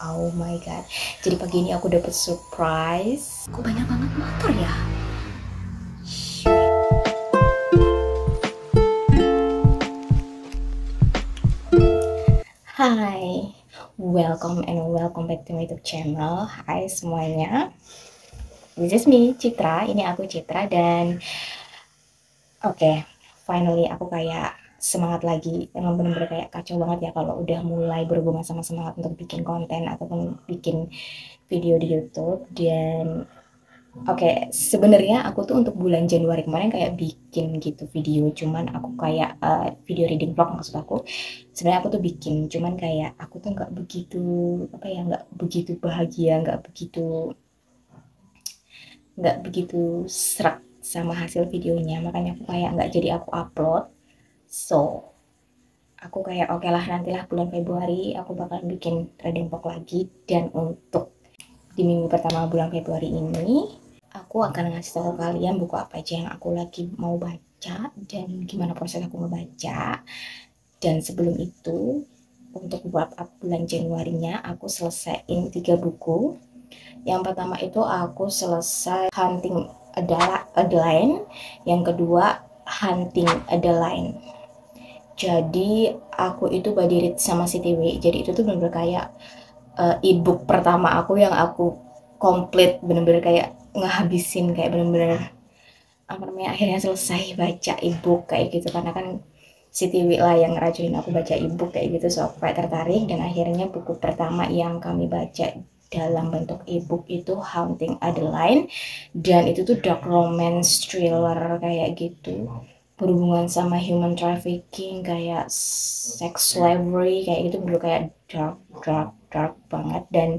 Oh my god. Jadi pagi ini aku dapet surprise. Kok banyak banget motor ya? Hai, welcome back to my YouTube channel. Hai semuanya. This is me, Citra. Ini aku Citra dan finally aku kayak semangat lagi. Emang bener-bener kayak kacau banget ya kalau udah mulai berhubungan sama semangat untuk bikin konten ataupun bikin video di YouTube. Dan sebenarnya aku tuh untuk bulan Januari kemarin kayak bikin gitu video, cuman aku kayak video reading vlog maksud aku. Sebenarnya aku tuh bikin, cuman kayak aku tuh nggak begitu nggak begitu bahagia, nggak begitu serak sama hasil videonya, makanya aku kayak nggak jadi aku upload. So aku kayak oke lah, nantilah bulan Februari aku bakal bikin reading vlog lagi. Dan untuk di minggu pertama bulan Februari ini aku akan ngasih tahu kalian buku apa aja yang aku lagi mau baca dan gimana proses aku ngebaca. Dan sebelum itu, untuk bulan Januarinya aku selesaiin 3 buku. Yang pertama itu aku selesai Hunting Adeline, yang kedua Hunting Adeline. Jadi aku itu body read sama CTW, jadi itu tuh bener-bener kayak ebook pertama aku yang aku komplit, bener-bener kayak ngehabisin, kayak bener-bener akhirnya selesai baca ebook kayak gitu, karena kan si Tiwi lah yang ngeracunin aku baca ebook kayak gitu. So aku kayak tertarik, dan akhirnya buku pertama yang kami baca dalam bentuk ebook itu Hunting Adeline, dan itu tuh dark romance thriller kayak gitu, berhubungan sama human trafficking, kayak sex slavery kayak gitu, bener kayak dark banget dan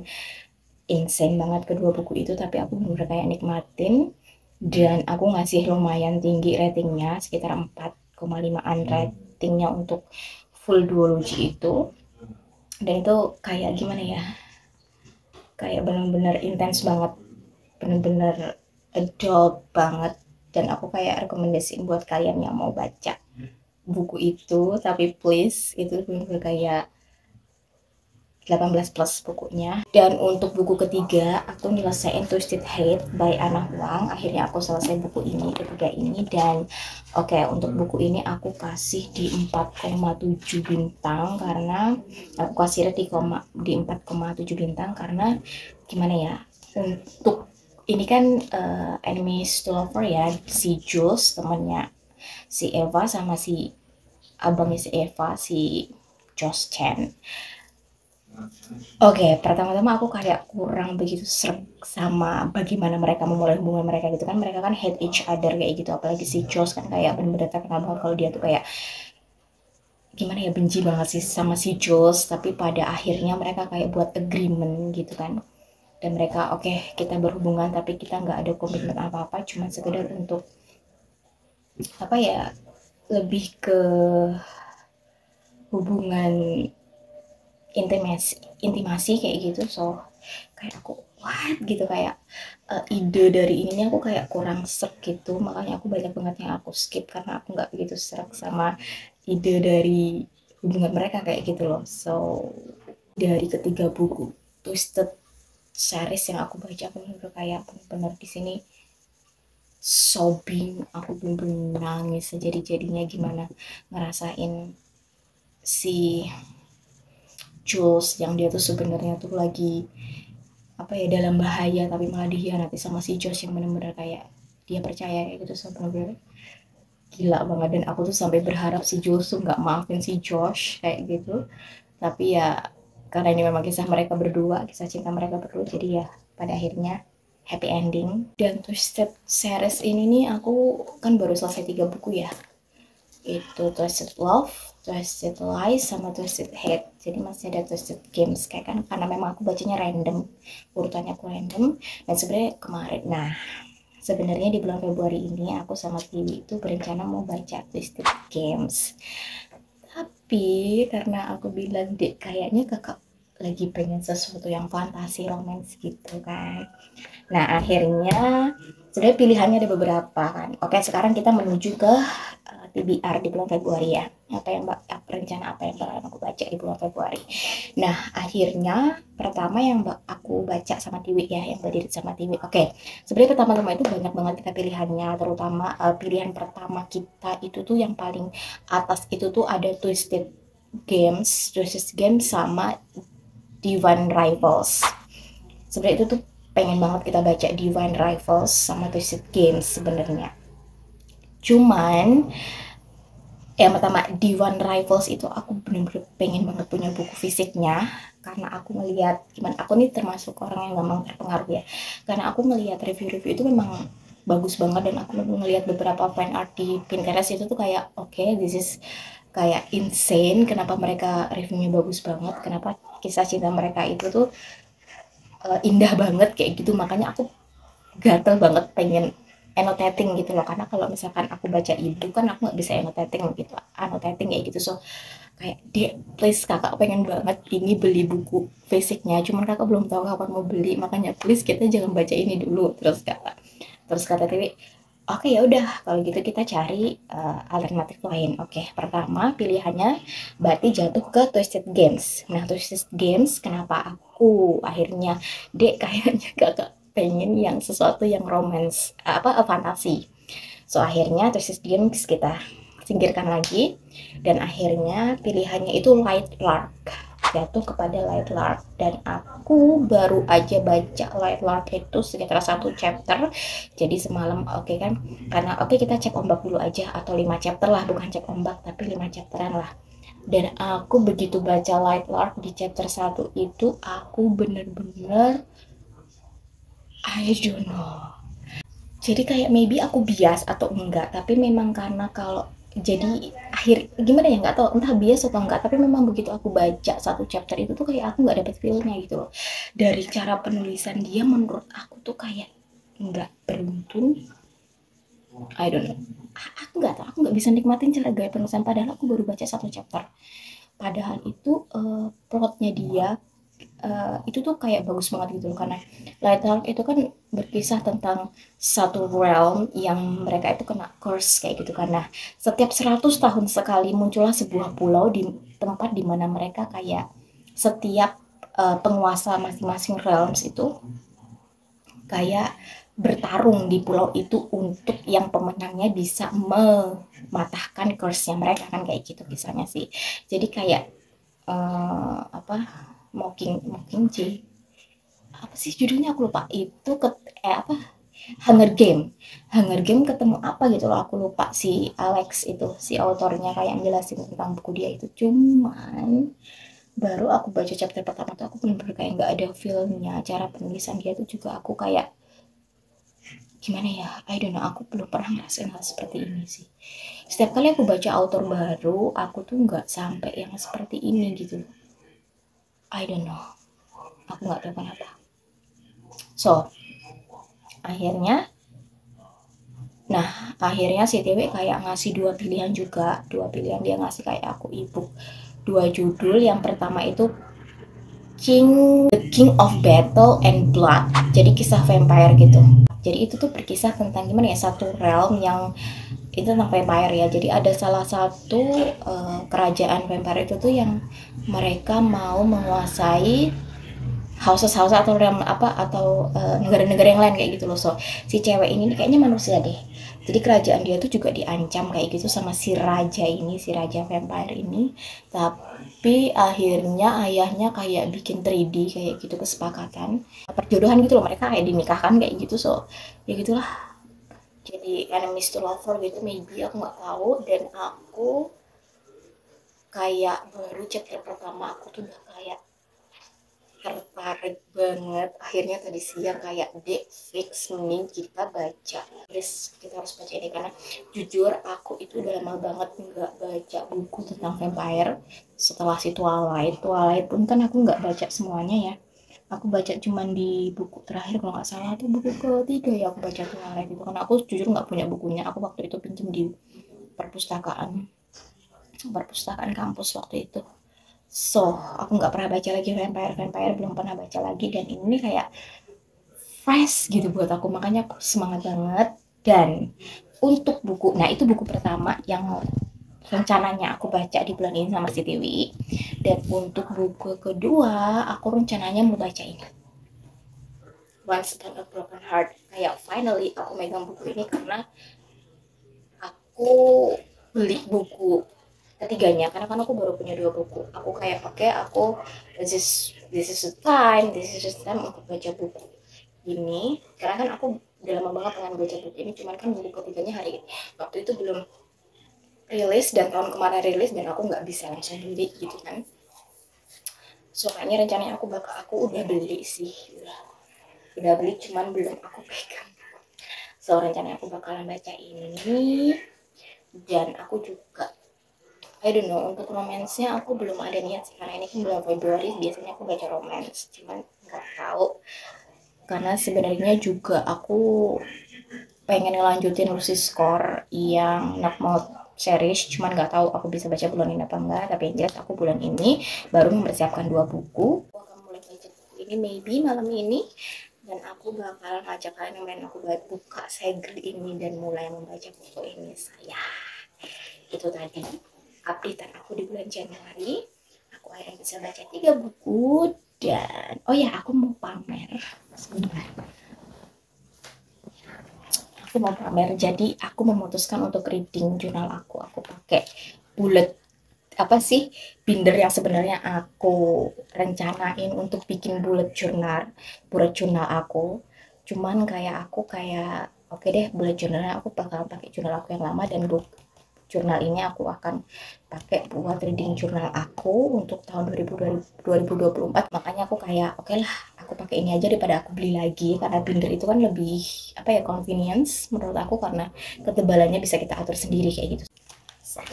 insane banget kedua buku itu. Tapi aku bener kayak nikmatin, dan aku ngasih lumayan tinggi ratingnya, sekitar 4,5an ratingnya untuk full duology itu. Dan itu kayak gimana ya, kayak bener-bener intens banget, bener-bener adult banget. Dan aku kayak rekomendasiin buat kalian yang mau baca buku itu, tapi please itu bener-bener kayak 18 plus bukunya. Dan untuk buku ketiga aku nyelesain Twisted Hate by Anna Huang. Akhirnya aku selesai buku ini, ketiga ini. Dan untuk buku ini aku kasih di 4,7 bintang, karena aku kasih rate di 4,7 bintang karena gimana ya, untuk ini kan enemies to lover ya, si Jules temennya si Eva sama si abangnya si Eva, si Josh Chen. Pertama-tama aku kayak kurang begitu sreg sama bagaimana mereka memulai hubungan mereka gitu kan. Mereka kan hate each other kayak gitu, apalagi si Josh kan kayak bener-bener terkenal banget kalau dia tuh kayak gimana ya, benci banget sih sama si Josh. Tapi pada akhirnya mereka kayak buat agreement gitu kan, dan mereka kita berhubungan tapi kita nggak ada komitmen apa-apa, cuma sekedar untuk lebih ke hubungan intimasi kayak gitu. So kayak aku what gitu, kayak ide dari ininya aku kayak kurang serk gitu, makanya aku banyak banget yang aku skip karena aku nggak begitu serak sama ide dari hubungan mereka kayak gitu loh. So dari ketiga buku Twisted series yang aku baca, aku bener kayak bener di sini sobbing, aku bener nangis sejadi-jadinya gimana ngerasain si Jules yang dia tuh sebenarnya tuh lagi dalam bahaya, tapi malah dihianati sama si Josh yang bener-bener kayak dia percaya kayak gitu. So bener-bener gila banget, dan aku tuh sampai berharap si Jules tuh nggak maafin si Josh kayak gitu. Tapi ya karena ini memang kisah mereka berdua, kisah cinta mereka berdua, jadi ya pada akhirnya happy ending. Dan Twisted series ini nih aku kan baru selesai 3 buku ya, itu Twisted Love, Twisted Lies, sama Twisted Hate. Jadi masih ada Twisted Games kayak kan, karena memang aku bacanya random, urutannya aku random. Dan sebenarnya di bulan Februari ini aku sama Tiwi itu berencana mau baca Twisted Games. Tapi karena aku bilang, Dek, kayaknya kakak lagi pengen sesuatu yang fantasi romance gitu kan. Nah, akhirnya sebenarnya pilihannya ada beberapa kan. Oke, sekarang kita menuju ke TBR di bulan Februari ya. Apa yang rencana apa yang bakal aku baca di bulan Februari. Nah, akhirnya pertama yang aku baca sama Tiwi ya, yang berdiri sama Tiwi. Oke, sebenarnya pertama-tama itu banyak banget kita pilihannya, terutama pilihan pertama kita itu tuh yang paling atas itu tuh ada Twisted Games sama Divine Rivals. Sebenarnya itu tuh pengen banget kita baca Divine Rivals sama Twisted Games sebenarnya. Cuman yang pertama Divine Rivals itu aku bener-bener pengen banget punya buku fisiknya, karena aku ngelihat gimana, aku nih termasuk orang yang gampang terpengaruh ya, karena aku ngelihat review-review itu memang bagus banget, dan aku ngelihat beberapa fan art di Pinterest itu tuh kayak oke, this is kayak insane, kenapa mereka reviewnya bagus banget, kenapa kisah cinta mereka itu tuh indah banget kayak gitu. Makanya aku gatel banget pengen annotating gitu loh, karena kalau misalkan aku baca ebook kan aku nggak bisa annotating kayak gitu. So kayak dia please, kakak pengen banget ini beli buku fisiknya, cuman kakak belum tahu kapan mau beli, makanya please kita jangan baca ini dulu. Terus kata Tiwi, oke ya udah kalau gitu kita cari alternatif lain. Oke, pertama pilihannya berarti jatuh ke Twisted Games. Nah, Twisted Games kenapa aku akhirnya dek kayaknya kakak pengen yang sesuatu yang romance, fantasi. So akhirnya Twisted Games kita singkirkan lagi, dan akhirnya pilihannya itu Light Lark, jatuh kepada Light Lark. Dan aku baru aja baca Light Lark itu sekitar 1 chapter, jadi semalam kan, karena kita cek ombak dulu aja, atau 5 chapter lah, bukan cek ombak tapi 5 chapteran lah. Dan aku begitu baca Light Lark di chapter 1 itu, aku bener-bener I don't know, jadi kayak maybe aku bias atau enggak, tapi memang karena kalau jadi akhir gimana ya, nggak tahu entah bias atau enggak, tapi memang begitu aku baca 1 chapter itu tuh kayak aku nggak dapet feelnya gitu loh. Dari cara penulisan dia menurut aku tuh kayak nggak beruntun, I don't know. Aku nggak tahu, aku nggak bisa nikmatin cara gaya penulisan padahal aku baru baca 1 chapter. Padahal itu plotnya dia itu tuh kayak bagus banget gitu loh, karena Lighthouse itu kan berkisah tentang satu realm yang mereka itu kena curse kayak gitu, karena setiap 100 tahun sekali muncullah sebuah pulau di tempat dimana mereka kayak setiap penguasa masing-masing realms itu kayak bertarung di pulau itu untuk yang pemenangnya bisa mematahkan curse-nya mereka kan, kayak gitu kisahnya sih. Jadi kayak apa, Mockingjay, apa sih judulnya aku lupa, itu apa, Hunger Game ketemu apa gitu loh, aku lupa, si Alex itu si autornya kayak jelasin tentang buku dia itu. Cuman baru aku baca chapter pertama tuh aku bener-bener kayak nggak ada feel-nya, cara penulisan dia tuh juga aku kayak gimana ya, I don't know, aku belum pernah ngerasain hal seperti ini sih. Setiap kali aku baca author baru aku tuh nggak sampai yang seperti ini gitu, I don't know, aku nggak tahu kenapa. So akhirnya akhirnya si TW kayak ngasih 2 pilihan juga, 2 pilihan dia ngasih kayak aku ebook 2 judul. Yang pertama itu The King of Battle and Blood, jadi kisah vampire gitu. Jadi itu tuh berkisah tentang gimana ya, satu realm yang itu tentang vampire ya. Jadi ada salah satu kerajaan vampire itu tuh yang mereka mau menguasai houses atau realm atau negara-negara yang lain kayak gitu loh. So si cewek ini kayaknya manusia deh, jadi kerajaan dia tuh juga diancam kayak gitu sama si raja ini, si raja vampire ini. Tapi akhirnya ayahnya kayak bikin 3D kayak gitu, kesepakatan perjodohan gitu loh, mereka kayak dinikahkan kayak gitu. So ya gitulah, jadi enemies to lover gitu maybe, aku nggak tahu. Dan aku kayak baru chapter pertama aku tuh udah kayak tertarik banget. Akhirnya tadi siang kayak fix mending kita baca, kita harus baca ini, karena jujur aku itu udah lama banget nggak baca buku tentang vampire. Setelah si Twilight pun kan aku nggak baca semuanya ya, aku baca cuman di buku terakhir kalau nggak salah tuh buku ketiga ya aku baca Twilight itu, karena aku jujur nggak punya bukunya, aku waktu itu pinjem di perpustakaan kampus waktu itu. So aku nggak pernah baca lagi vampire, belum pernah baca lagi, dan ini kayak fresh gitu buat aku, makanya aku semangat banget. Dan untuk buku, nah itu buku pertama yang rencananya aku baca di bulan ini sama si Tiwi. Dan untuk buku kedua aku rencananya mau baca ini, Once Upon a Broken Heart. Kayak finally aku megang buku ini karena aku beli buku ketiganya karena kan aku baru punya 2 buku. Aku kayak oke, aku this is the time untuk baca buku ini, karena kan aku udah lama banget pengen baca buku ini, cuman kan buku ketiganya waktu itu belum rilis, dan tahun kemarin rilis, dan aku nggak bisa langsung beli gitu kan. Soalnya rencananya aku udah beli sih, udah beli, cuman belum aku pegang. So rencananya aku bakalan baca ini. Dan aku juga I don't know, untuk romansnya aku belum ada niat sih, karena ini kan bulan Februari, biasanya aku baca romance, cuman nggak tahu, karena sebenarnya juga aku pengen ngelanjutin Lucy Score yang Knockmouth series, cuman nggak tahu aku bisa baca bulan ini apa enggak. Tapi yang jelas aku bulan ini baru mempersiapkan 2 buku. Aku akan mulai baca buku ini maybe malam ini, dan aku bakal ngajak kalian yang aku buka segel ini dan mulai membaca buku ini. Saya itu tadi updatean aku di bulan Januari. Aku akhirnya bisa baca 3 buku. Dan oh ya, aku mau pamer sebentar, jadi aku memutuskan untuk reading jurnal aku pakai bullet, apa sih, binder yang sebenarnya aku rencanain untuk bikin bullet journal aku, cuman kayak aku kayak oke deh, bullet journalnya aku bakal pakai jurnal aku yang lama, dan jurnal ini aku akan pakai buat reading jurnal aku untuk tahun 2024. Makanya aku kayak oke lah, aku pakai ini aja daripada aku beli lagi, karena binder itu kan lebih apa ya, convenience menurut aku, karena ketebalannya bisa kita atur sendiri kayak gitu.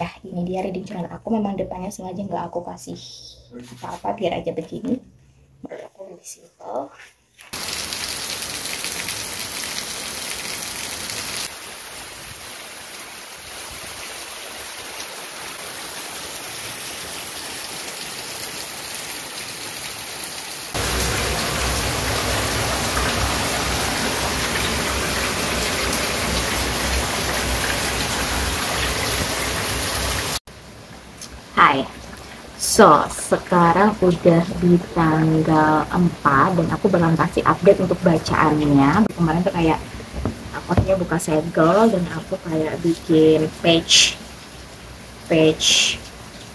Ya ini dia reading jurnal aku. Memang depannya sengaja nggak aku kasih apa-apa, biar aja begini, menurut aku lebih simple. Hai, so sekarang udah di tanggal 4 dan aku bakal kasih update untuk bacaannya. Kemarin tuh kayak aku akhirnya buka segel dan aku kayak bikin page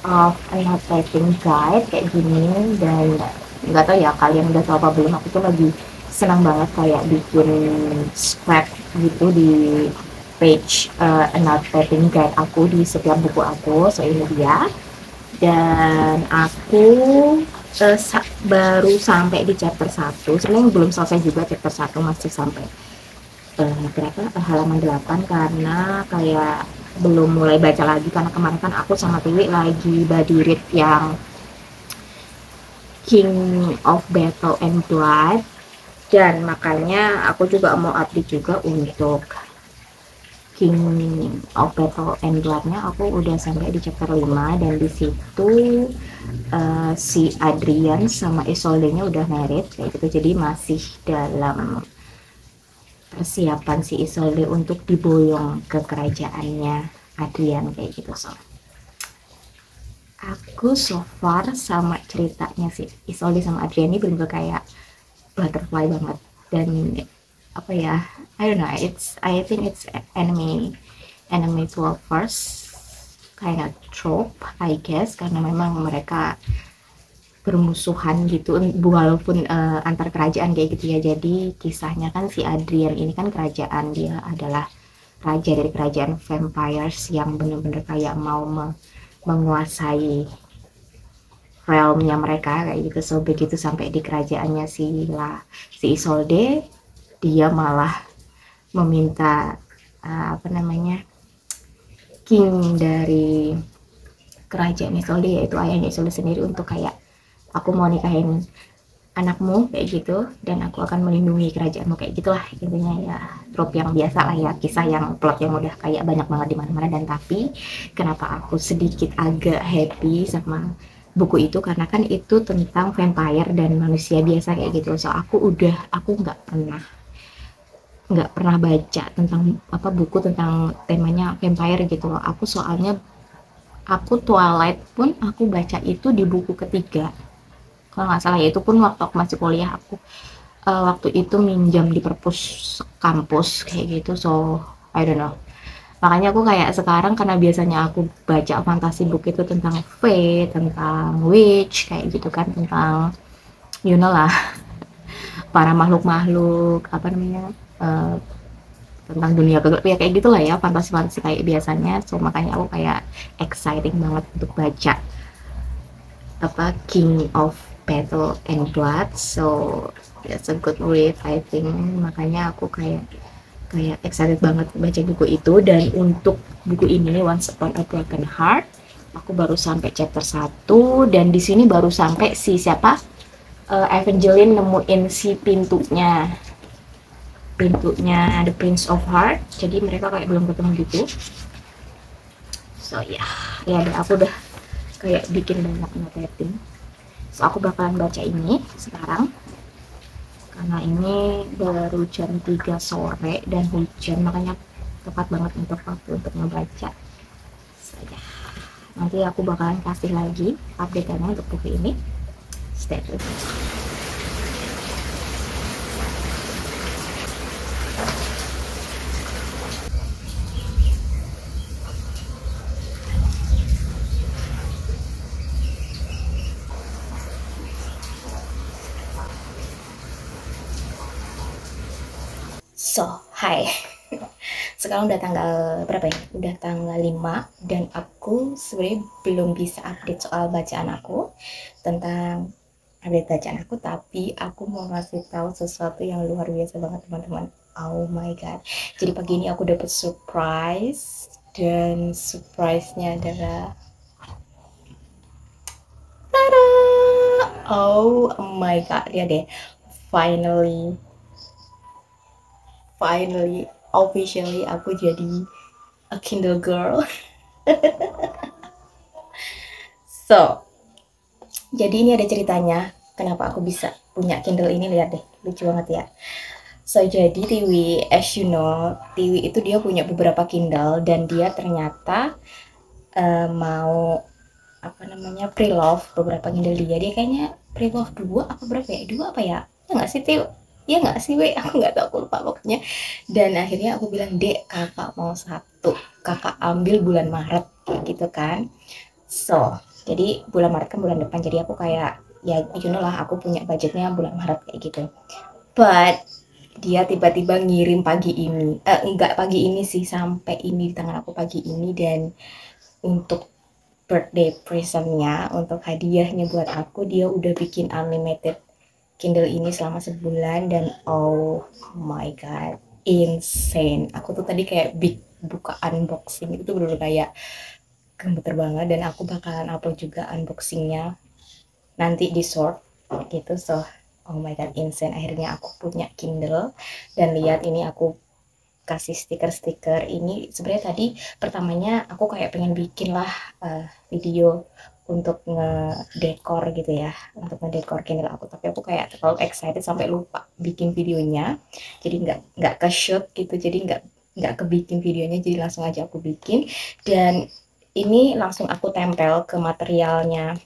of annotating guide kayak gini. Dan nggak tahu ya kalian udah tahu apa belum, aku tuh lagi senang banget kayak bikin scrap gitu di page annotating guide aku di setiap buku aku. So ini dia. Dan aku baru sampai di chapter 1. Sebenarnya belum selesai juga chapter 1, masih sampai berapa, halaman 8, karena kayak belum mulai baca lagi, karena kemarin kan aku sama Tiwi lagi body read yang King of Battle and Blood, dan makanya aku juga mau update juga untuk King of Battle and Blood-nya. Aku udah sampai di chapter 5, dan di situ si Adrian sama Isolde-nya udah married kayak gitu. Jadi masih dalam persiapan si Isolde untuk diboyong ke kerajaannya Adrian kayak gitu. So aku so far sama ceritanya si Isolde sama Adrian ini bener-bener kayak butterfly banget. Dan apa ya, I don't know, I think it's enemy 12 first kind of trope I guess, karena memang mereka bermusuhan gitu walaupun antar kerajaan kayak gitu ya. Jadi kisahnya kan si Adrian ini kan kerajaan, dia adalah raja dari kerajaan vampires yang bener-bener kayak mau menguasai realmnya mereka kayak gitu. So begitu sampai di kerajaannya si Isolde, dia malah meminta apa namanya, king dari kerajaan Isolde, yaitu ayahnya Isolde sendiri, untuk kayak aku mau nikahin anakmu kayak gitu, dan aku akan melindungi kerajaanmu kayak gitulah intinya ya. Trope yang biasa lah ya, kisah yang plot yang udah kayak banyak banget di mana-mana. Dan tapi kenapa aku sedikit agak happy sama buku itu karena kan itu tentang vampire dan manusia biasa kayak gitu. So aku nggak pernah baca tentang apa buku tentang temanya vampire gitu loh. Aku Twilight pun aku baca itu di buku ketiga kalau nggak salah, ya itu pun waktu aku masih kuliah. Aku waktu itu minjam di perpus kampus kayak gitu. So I don't know, makanya aku kayak sekarang karena biasanya aku baca fantasi book itu tentang fate, tentang witch kayak gitu kan, tentang you know lah, para makhluk-makhluk apa namanya, uh, tentang dunia gelap ya kayak gitulah ya, fantasi-fantasi kayak biasanya. So makanya aku kayak exciting banget untuk baca apa King of Battle and Blood. So that's a good read I think, makanya aku kayak kayak excited banget baca buku itu. Dan untuk buku ini Once Upon a Broken Heart aku baru sampai chapter 1 dan di sini baru sampai si siapa, Evangeline nemuin si pintunya The Prince of Heart, jadi mereka kayak belum ketemu gitu. So ya deh, aku udah kayak bikin banyak notating. So aku bakalan baca ini sekarang karena ini baru jam 3 sore dan hujan, makanya tepat banget untuk waktu untuk membaca saja. Nanti aku bakalan kasih lagi update-nya untuk buku ini. Stay tune. So, hai. Sekarang udah tanggal berapa ya? Udah tanggal 5 dan aku sebenarnya belum bisa update soal bacaan aku, tentang update bacaan aku, tapi aku mau ngasih tahu sesuatu yang luar biasa banget teman-teman. Oh my god. Jadi pagi ini aku dapet surprise dan surprise-nya adalah tada! Oh my god, lihat deh. Finally officially aku jadi a Kindle girl. So jadi ini ada ceritanya kenapa aku bisa punya Kindle ini. Lihat deh, lucu banget ya. So jadi Tiwi, as you know, Tiwi itu dia punya beberapa Kindle dan dia ternyata mau apa namanya pre-love beberapa Kindle dia kayaknya pre-love 2 apa berapa ya, 2 apa ya nggak sih Tiwi, ya nggak sih we, aku nggak tahu, aku lupa pokoknya. Dan akhirnya aku bilang, dek kakak mau satu, kakak ambil bulan Maret gitu kan. So jadi bulan Maret kan bulan depan, jadi aku kayak ya you know lah, aku punya budgetnya bulan Maret kayak gitu. But dia tiba-tiba ngirim pagi ini, enggak pagi ini sih, sampai ini di tangan aku pagi ini. Dan untuk birthday presentnya, untuk hadiahnya buat aku, dia udah bikin unlimited Kindle ini selama sebulan. Dan oh my god, insane. Aku tuh tadi kayak buka unboxing itu bener-bener kayak gemeter banget, dan aku bakalan upload juga unboxingnya nanti di short gitu. So oh my god, insane, akhirnya aku punya Kindle. Dan lihat ini aku kasih stiker-stiker ini. Sebenarnya tadi pertamanya aku kayak pengen bikin lah video untuk ngedekor gitu ya, untuk ngedekor Kindle aku, tapi aku kayak terlalu excited sampai lupa bikin videonya, jadi nggak ke shoot gitu, jadi nggak kebikin videonya, jadi langsung aja aku bikin. Dan ini langsung aku tempel ke materialnya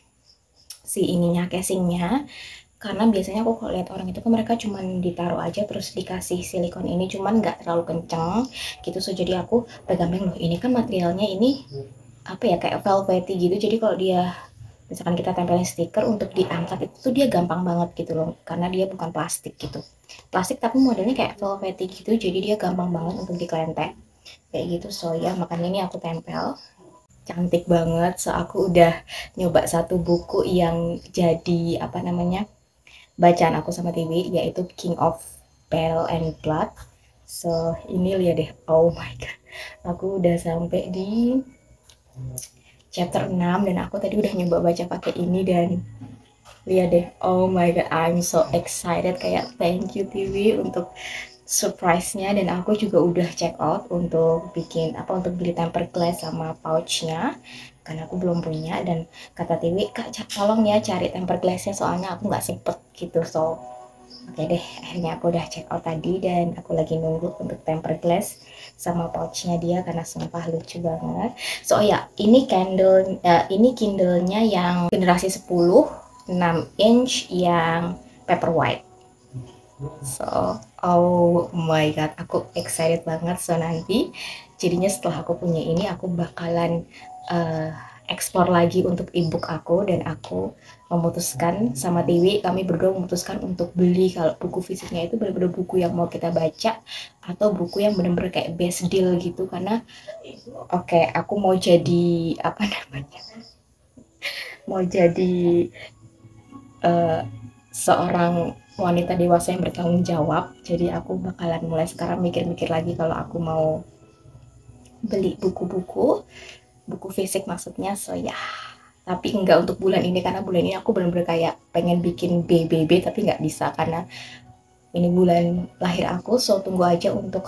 si ininya, casingnya, karena biasanya aku kalau lihat orang itu kan mereka cuman ditaruh aja terus dikasih silikon ini, cuman nggak terlalu kenceng gitu. So jadi aku pegang loh, ini kan materialnya ini apa ya, kayak velvety gitu, jadi kalau dia misalkan kita tempelin stiker untuk diangkat itu tuh dia gampang banget gitu loh, karena dia bukan plastik gitu, plastik tapi modelnya kayak velvety gitu, jadi dia gampang banget untuk dikelentek kayak gitu. So ya makanya ini aku tempel, cantik banget. So aku udah nyoba satu buku yang jadi apa namanya bacaan aku sama TV, yaitu King of Battle and Blood. So ini lihat deh, oh my god, aku udah sampai di chapter 6 dan aku tadi udah nyoba baca pakai ini. Dan lihat deh, oh my god, I'm so excited, kayak thank you TV untuk surprise-nya. Dan aku juga udah check out untuk bikin apa, untuk beli tempered glass sama pouch-nya. karena aku belum punya. Dan kata Tiwi, Kak tolong ya cari tempered glassnya soalnya aku nggak sempet gitu. So oke deh, akhirnya aku udah check out tadi dan aku lagi nunggu untuk tempered glass sama pouchnya dia karena sumpah lucu banget. So ya, ini Kindle-nya yang generasi 10 6 inch yang Paperwhite. So, oh my god, aku excited banget. So nanti jadinya setelah aku punya ini aku bakalan explore lagi untuk ebook aku, dan aku memutuskan sama Tiwi, kami berdua memutuskan untuk beli kalau buku fisiknya itu benar-benar buku yang mau kita baca atau buku yang benar-benar kayak best deal gitu. Karena oke, aku mau jadi apa namanya, mau jadi seorang wanita dewasa yang bertanggung jawab. Jadi aku bakalan mulai sekarang mikir-mikir lagi kalau aku mau beli buku fisik maksudnya. So ya, tapi enggak untuk bulan ini karena bulan ini aku bener-bener kayak pengen bikin BBB tapi nggak bisa karena ini bulan lahir aku. So tunggu aja untuk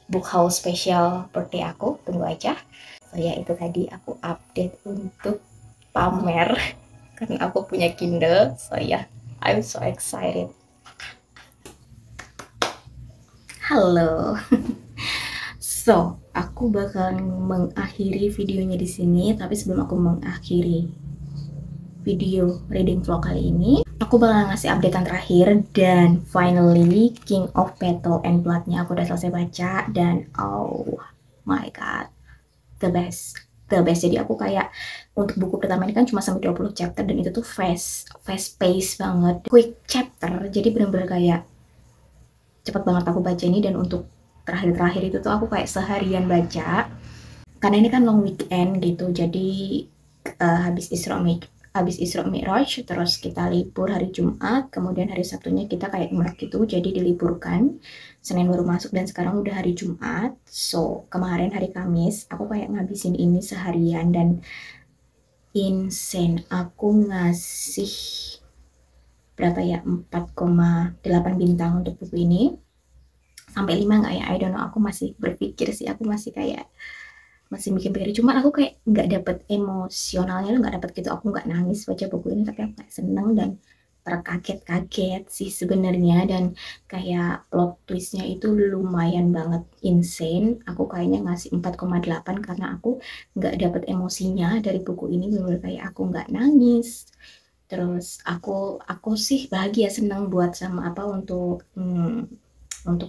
book haul spesial birthday aku, tunggu aja. So ya, itu tadi aku update untuk pamer karena aku punya Kindle. So ya, I'm so excited. Halo. So, aku bakal mengakhiri videonya di sini, tapi sebelum aku mengakhiri video reading vlog kali ini, aku bakal ngasih updatean terakhir. Dan finally, King of Petal and Blood-nya aku udah selesai baca dan oh my god, the best. Jadi aku kayak untuk buku pertama ini kan cuma sampai 20 chapter dan itu tuh fast pace banget, quick chapter, jadi bener-bener kayak cepet banget aku baca ini. Dan untuk terakhir itu tuh aku kayak seharian baca karena ini kan long weekend gitu. Jadi habis Isra Mi'raj terus kita libur hari Jumat, kemudian hari Sabtunya kita kayak Imlek gitu, jadi diliburkan. Senin baru masuk dan sekarang udah hari Jumat. So kemarin hari Kamis aku kayak ngabisin ini seharian dan insane. Aku ngasih berapa ya, 4,8 bintang untuk buku ini. Sampai 5 nggak ya, I don't know, aku masih berpikir sih, aku masih kayak masih mikir-mikir. Cuman aku kayak nggak dapet emosionalnya, nggak dapet gitu. Aku nggak nangis baca buku ini, tapi aku kayak seneng dan terkaget-kaget sih sebenarnya. Dan kayak plot twistnya itu lumayan banget insane. Aku kayaknya ngasih 4,8 karena aku nggak dapet emosinya dari buku ini. Bener-bener kayak aku nggak nangis. Terus aku sih bahagia, seneng buat sama apa untuk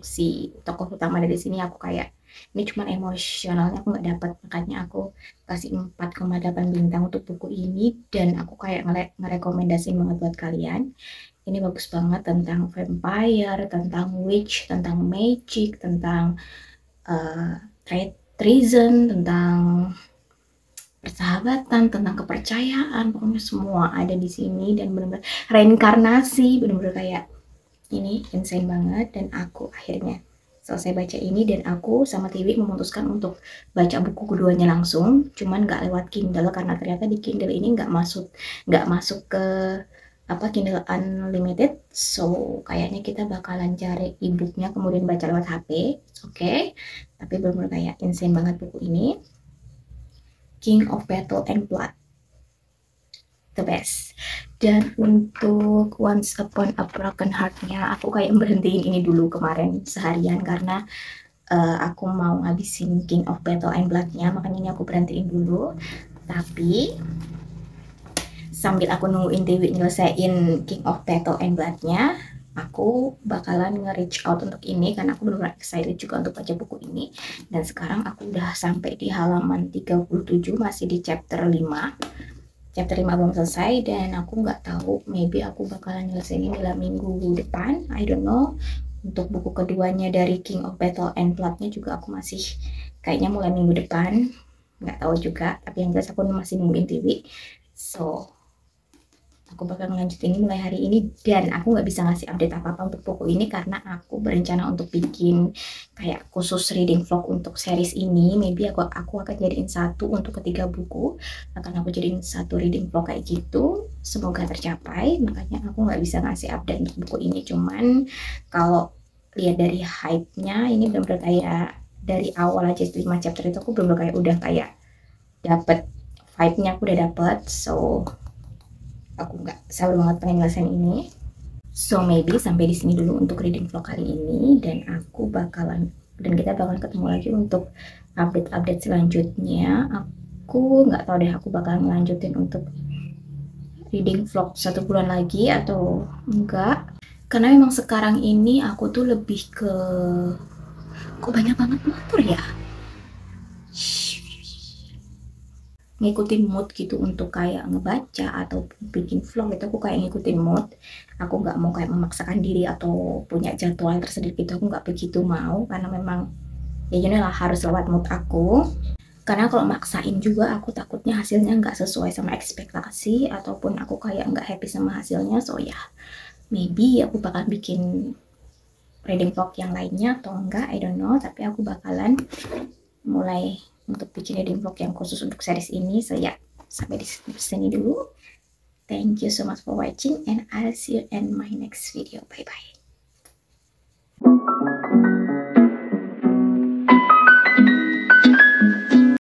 si tokoh utama dari sini. Aku kayak ini cuman emosionalnya aku nggak dapat, makanya aku kasih 4,8 bintang untuk buku ini. Dan aku kayak ngerekomendasiin banget buat kalian. Ini bagus banget tentang vampire, tentang witch, tentang magic, tentang uh, treason, tentang persahabatan, tentang kepercayaan, pokoknya semua ada di sini. Dan benar-benar reinkarnasi, benar-benar kayak ini insane banget. Dan aku akhirnya selesai baca ini dan aku sama Tiwi memutuskan untuk baca buku keduanya langsung, cuman nggak lewat Kindle karena ternyata di Kindle ini nggak masuk ke apa Kindle Unlimited. So kayaknya kita bakalan cari ebooknya kemudian baca lewat HP. Oke. Tapi benar-benar kayak insane banget buku ini. King of Petal and Blood, the best. Dan untuk Once Upon a Broken Heart-nya aku kayak berhentiin ini dulu kemarin seharian karena aku mau ngabisin King of Petal and Blood-nya, makanya ini aku berhentiin dulu. Tapi sambil aku nungguin Dewi nyelesain King of Petal and Blood-nya, aku bakalan nge-reach out untuk ini karena aku benar-benar excited juga untuk baca buku ini. Dan sekarang aku udah sampai di halaman 37, masih di chapter 5. Chapter 5 belum selesai dan aku nggak tahu, maybe aku bakalan nyelesain ini dalam minggu depan, I don't know. Untuk buku keduanya dari King of Petal and Blood-nya juga aku masih kayaknya mulai minggu depan, nggak tahu juga. Tapi yang jelas aku masih nungguin TV. So aku bakal ngelanjutin mulai hari ini. Dan aku nggak bisa ngasih update apa-apa untuk buku ini karena aku berencana untuk bikin kayak khusus reading vlog untuk series ini. Maybe aku akan jadiin satu untuk ketiga buku, akan aku jadiin satu reading vlog kayak gitu. Semoga tercapai, makanya aku nggak bisa ngasih update untuk buku ini. Cuman kalau lihat dari hype-nya, ini benar-benar kayak dari awal aja 5 chapter itu aku benar-benar kayak udah kayak dapet vibe-nya aku udah dapet, so aku nggak sabar banget pengen ngelesain ini. So maybe sampai di sini dulu untuk reading vlog kali ini, dan kita bakalan ketemu lagi untuk update-update selanjutnya. Aku nggak tahu deh aku bakalan ngelanjutin untuk reading vlog 1 bulan lagi atau enggak, karena memang sekarang ini aku tuh lebih ke kok banyak banget motor ya, ngikutin mood gitu untuk kayak ngebaca atau bikin vlog. Itu aku kayak ngikutin mood, aku nggak mau kayak memaksakan diri atau punya jadwal tersendiri gitu, aku nggak begitu mau, karena memang ya lah harus lewat mood aku. Karena kalau maksain juga aku takutnya hasilnya nggak sesuai sama ekspektasi, ataupun aku kayak nggak happy sama hasilnya. So ya, maybe aku bakal bikin reading vlog yang lainnya atau enggak, I don't know. Tapi aku bakalan mulai untuk bikin reading vlog yang khusus untuk series ini. So ya, sampai di sini dulu. Thank you so much for watching, and I'll see you in my next video. Bye bye.